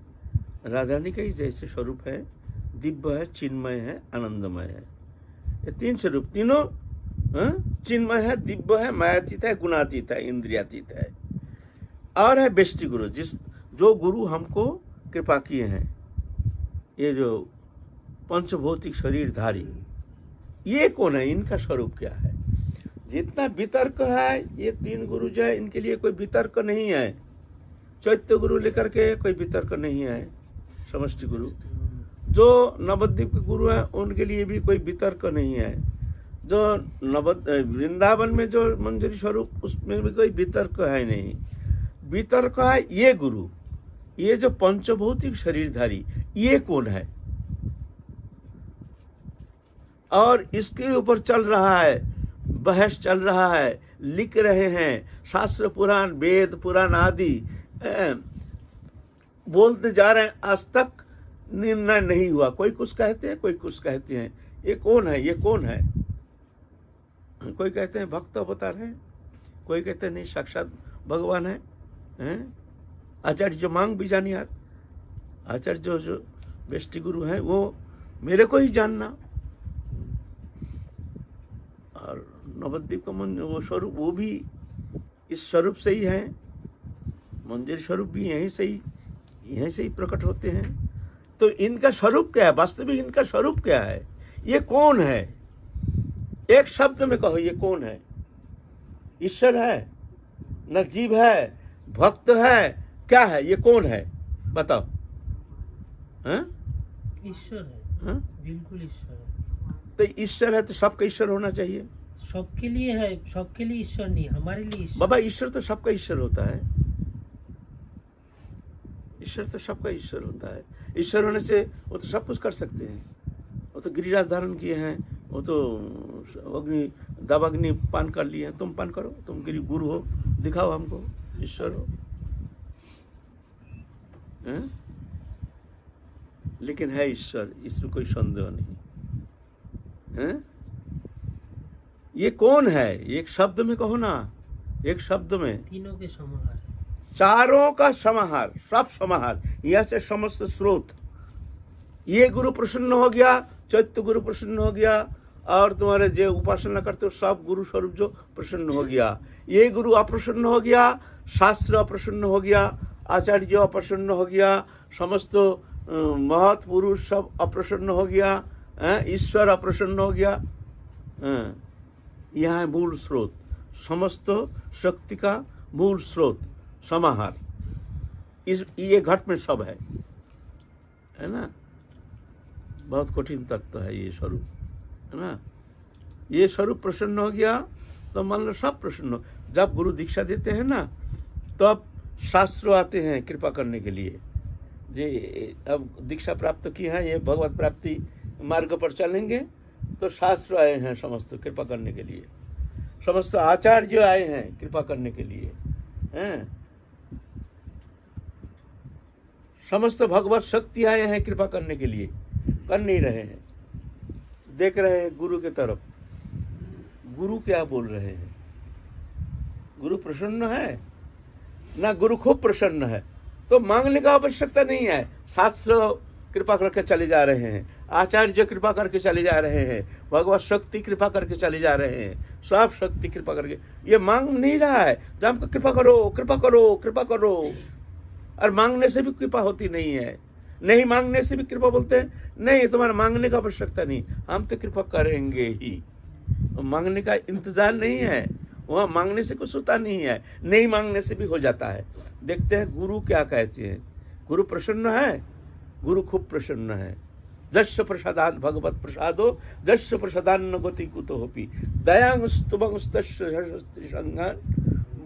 राधा रानी का ही जैसे स्वरूप है, दिव्य है, चिन्मय है, आनंदमय है। ये तीन स्वरूप, तीनों चिन्मय है, दिव्य है, मायातीत है, गुणातीत है, इंद्रियातीत है। और है बेष्टि गुरु, जो गुरु हमको कृपा किए हैं, ये जो पंचभौतिक शरीरधारी, ये कौन है, इनका स्वरूप क्या है? जितना वितर्क है, ये तीन गुरु जो है इनके लिए कोई वितर्क नहीं है। चैत्य गुरु लेकर के कोई वितर्क नहीं है। समष्टि गुरु जो नवद्वीप के गुरु हैं उनके लिए भी कोई वितर्क नहीं है। जो वृंदावन में जो मंजरी स्वरूप, उसमें भी कोई वितर्क है नहीं। वितर्क है ये गुरु, ये जो पंचभौतिक शरीरधारी, ये कौन है? और इसके ऊपर चल रहा है, बहस चल रहा है, लिख रहे हैं, शास्त्र पुराण, वेद पुराण आदि बोलते जा रहे हैं, आज तक निर्णय नहीं हुआ। कोई कुछ कहते हैं, कोई कुछ कहते हैं। ये कौन है, ये कौन है? कोई कहते हैं भक्त अवतार है, कोई कहते हैं नहीं साक्षात भगवान है, आचार्य जो मांग भी जानी यार, आचार्य जो बेष्टि गुरु हैं वो मेरे को ही जानना। और नवद्वीप का वो स्वरूप, वो भी इस स्वरूप से ही है, मंजरी स्वरूप भी यहीं से ही प्रकट होते हैं। तो इनका स्वरूप क्या है, वास्तविक इनका स्वरूप क्या है, ये कौन है? एक शब्द में कहो, ये कौन है? ईश्वर है, न जीव है, भक्त है, क्या है, ये कौन है? बताओ। ईश्वर है, बिल्कुल ईश्वर है। तो ईश्वर है तो सबका ईश्वर होना चाहिए। सबके लिए है, सबके लिए ईश्वर नहीं, हमारे लिए ईश्वर। बाबा ईश्वर तो सबका ईश्वर होता है, ईश्वर तो सबका ईश्वर होता है। ईश्वर होने से वो तो सब कुछ कर सकते हैं। वो तो गिरिराज धारण किए हैं, वो तो अग्नि पान कर लिए हैं। तुम पान करो, तुम गिरि गुरु हो, दिखाओ हमको ईश्वर हो। लेकिन है ईश्वर, इसमें कोई संदेह नहीं है। ये कौन है? एक शब्द में कहो ना, एक शब्द में। तीनों के समाहार, चारों का समाहार, सब समाहार, यह से समस्त स्रोत। ये गुरु प्रसन्न हो गया, चैत्य गुरु प्रसन्न हो गया, और तुम्हारे जो उपासना करते हो सब गुरु स्वरूप जो प्रसन्न हो गया। ये गुरु अप्रसन्न हो गया, शास्त्र अप्रसन्न हो गया, आचार्य अप्रसन्न हो गया, समस्त महत् पुरुष सब अप्रसन्न हो गया, ईश्वर अप्रसन्न हो गया। यह है मूल स्रोत, समस्त शक्ति का मूल स्रोत, समाहार। ये घट में सब है ना। बहुत कठिन तत्व है ये स्वरूप, है ना। ये स्वरूप प्रसन्न हो गया तो मान लो सब प्रसन्न हो। जब गुरु दीक्षा देते हैं ना, तो अब शास्त्र आते हैं कृपा करने के लिए। जे अब दीक्षा प्राप्त की है, ये भगवत प्राप्ति मार्ग पर चलेंगे, तो शास्त्र आए हैं समस्त कृपा करने के लिए, समस्त आचार्य आए हैं कृपा करने के लिए, हैं समस्त भगवत शक्ति आए हैं कृपा करने के लिए। कर नहीं रहे हैं, देख रहे हैं गुरु के तरफ। गुरु क्या बोल रहे हैं? गुरु प्रसन्न है ना, गुरु खूब प्रसन्न है, तो मांगने का आवश्यकता नहीं है। शास्त्र कृपा करके चले जा रहे हैं, आचार्य कृपा करके चले जा रहे हैं, भगवत शक्ति कृपा करके चले जा रहे हैं, सब शक्ति कृपा करके। ये मांग नहीं रहा है जब हमको कृपा करो, कृपा करो, कृपा करो। और मांगने से भी कृपा होती नहीं है, नहीं मांगने से भी कृपा बोलते हैं नहीं, तुम्हारा मांगने का आवश्यकता नहीं, हम तो कृपा करेंगे ही। मांगने का इंतजार नहीं है, वहाँ मांगने से कुछ होता नहीं है, नहीं मांगने से भी हो जाता है। देखते हैं गुरु क्या कहते हैं। गुरु प्रसन्न है, गुरु खूब प्रसन्न है। जस्य प्रसादात् भगवत प्रसादो जस्य प्रसादान्न गति कुतो होपि दयांग स्तुभंग स्तस्य संगान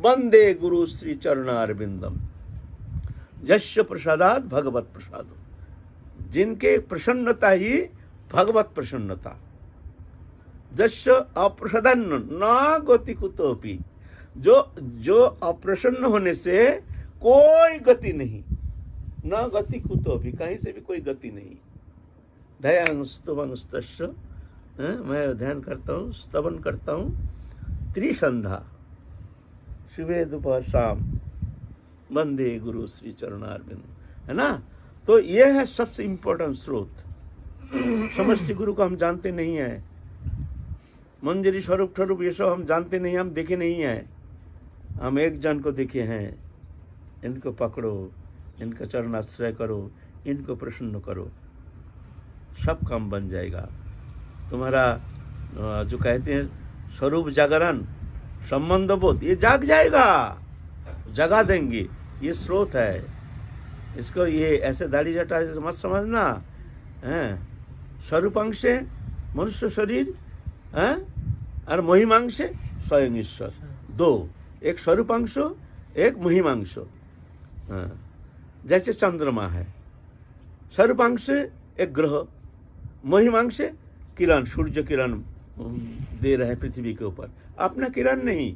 वंदे गुरु श्री चरणारविंदम। जस्य प्रसादात् भगवत प्रसादो, जिनके प्रसन्नता ही भगवत प्रसन्नता। जस्य अप्रसादान्न न गति कुतो होपि, जो अप्रसन्न होने से कोई गति नहीं, न गति कुतो भी, कहीं से भी कोई गति नहीं। दयांग स्तवंग स्तस्य, मैं ध्यान करता हूँ, स्तवन करता हूँ। त्रिसंध्या, सुबह दोपहर शाम, वंदे गुरु श्री चरणारविंद, है ना। तो ये है सबसे इम्पोर्टेंट स्रोत। समष्टि गुरु को हम जानते नहीं है, मंजरी स्वरूप स्वरूप ये सब हम जानते नहीं, हम देखे नहीं है। हम एक जन को देखे हैं, इनको पकड़ो, इनका चरणाश्रय करो, इनको प्रसन्न करो, सब काम बन जाएगा। तुम्हारा जो कहते हैं स्वरूप जागरण, संबंध बोध, ये जाग जाएगा, जगा देंगे। ये स्रोत है, इसको ये ऐसे दाढ़ी जटा जैसे मत समझना है। स्वरूपांश से मनुष्य शरीर है, और महिमांश से स्वयं ईश्वर, दो, एक स्वरूपांश एक महिमांश। जैसे चंद्रमा है, स्वरूपांश एक ग्रह, महिमांश किरण, सूर्य किरण दे रहे हैं पृथ्वी के ऊपर। अपना किरण नहीं,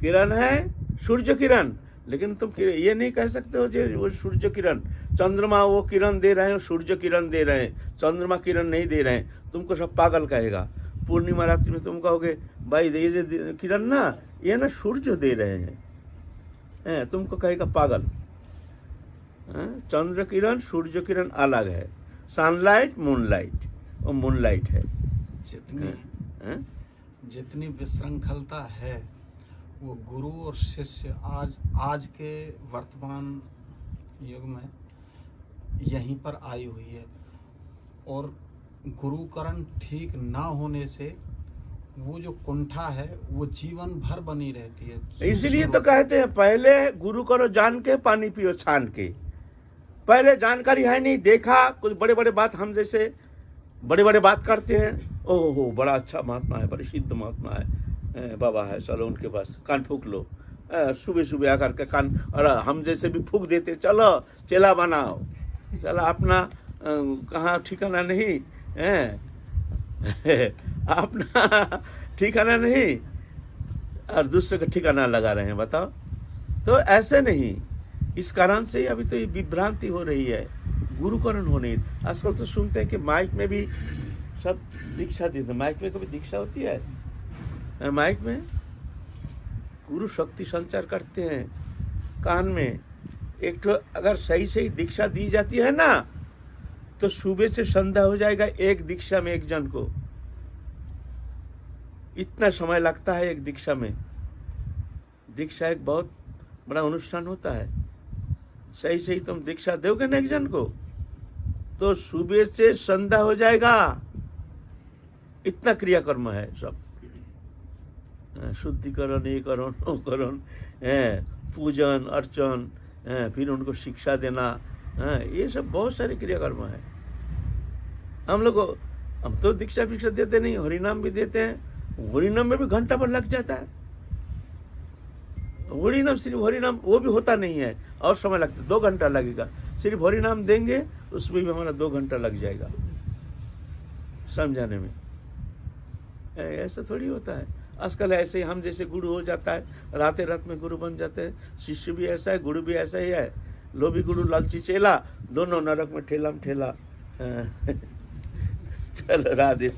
किरण है सूर्य किरण, लेकिन तुम ये नहीं कह सकते हो जो वो सूर्य किरण, चंद्रमा वो किरण दे रहे हैं, सूर्य किरण दे रहे हैं, चंद्रमा किरण नहीं दे रहे हैं। तुमको सब पागल कहेगा। पूर्णिमा रात्रि में तुम कहोगे भाई ये जो किरण ना, ये ना सूर्य दे रहे हैं, तुमको कहेगा पागल। चंद्र किरण सूर्य किरण अलग है, सनलाइट मूनलाइट, और मूनलाइट है। जितनी विशृंखलता है वो गुरु और शिष्य आज के वर्तमान युग में यहीं पर आई हुई है। और गुरुकरण ठीक ना होने से वो जो कुंठा है वो जीवन भर बनी रहती है। इसलिए तो कहते हैं पहले गुरु करो जान के, पानी पियो छान के। पहले जानकारी है नहीं, देखा कुछ बड़े बड़े बात, हम जैसे बड़े बड़े बात करते हैं, ओहो बड़ा अच्छा महात्मा है, बड़े सिद्ध महात्मा है, बाबा है, चलो उनके पास कान फूक लो। सुबह सुबह आकर के कान, और हम जैसे भी फूक देते, चलो चेला बनाओ, चलो अपना कहाँ ठिकाना नहीं है, अपना ठिकाना नहीं और दूसरे का ठिकाना लगा रहे हैं, बताओ। तो ऐसे नहीं, इस कारण से अभी तो ये विभ्रांति हो रही है, गुरुकरण होने। आजकल तो सुनते हैं कि माइक में भी सब दीक्षा देते। माइक में कभी दीक्षा होती है? माइक में गुरु शक्ति संचार करते हैं कान में। एक तो अगर सही सही दीक्षा दी जाती है ना, तो सुबह से संध्या हो जाएगा एक दीक्षा में एक जन को। इतना समय लगता है एक दीक्षा में। दीक्षा एक बहुत बड़ा अनुष्ठान होता है। सही सही तुम दीक्षा दोगे ना एक जन को, तो सुबह से संध्या हो जाएगा। इतना क्रियाकर्म है सब, शुद्धिकरण, एकरण, नवकरण, पूजन अर्चन, फिर उनको शिक्षा देना, ये सब बहुत सारे क्रियाकर्म है। हम तो दीक्षा भिक्षा देते नहीं, हरिनाम भी देते हैं। हरिनाम में भी घंटा भर लग जाता है। हरिनाम, सिर्फ हरिनाम वो भी होता नहीं है, और समय लगता है, 2 घंटा लगेगा। सिर्फ हरिनाम देंगे उसमें भी हमारा 2 घंटा लग जाएगा समझाने में। ऐसा थोड़ी होता है। आजकल ऐसे ही हम जैसे गुरु हो जाता है, रात रात में गुरु बन जाते हैं। शिष्य भी ऐसा है, गुरु भी ऐसा ही है। लोभी गुरु लालची चेला, दोनों नरक में ठेला में ठेला। चलो राधे।